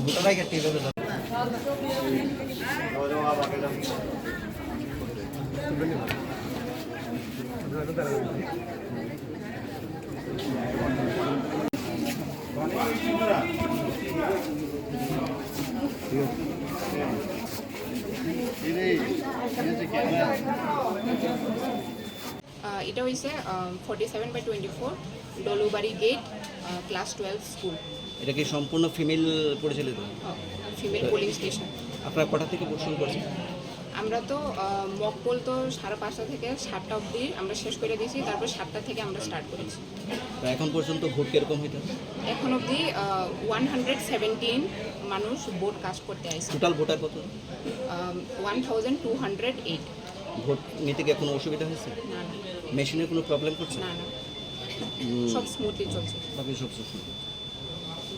ভোটারাই কাটতে হবে না। এটা হয়েছে 47/24 ডলুবাড়ি গেট ক্লাস 12 স্কুল। এটা কি সম্পূর্ণ ফিমেল পরিচালিত? Female polling station. আপনারা কটা থেকে ভোট শুরু করছেন? আমরা তো মক পোল তো 5:30 থেকে 7টা অবধি আমরা শেষ করে দিয়েছি, তারপর 7টা থেকে আমরা স্টার্ট করেছি। তো এখন পর্যন্ত ভোট কীরকম হইতে? এখন অবধি 117 মানুষ ভোট কাস্ট করতে আসছে। টোটাল ভোটার কত? 1208। ভোট নিতে কি কোনো অসুবিধা হয়েছে? না না মেশিনের কোনো প্রবলেম করছে? না না, সব স্মুথলি চলছে। সব সুস্থ।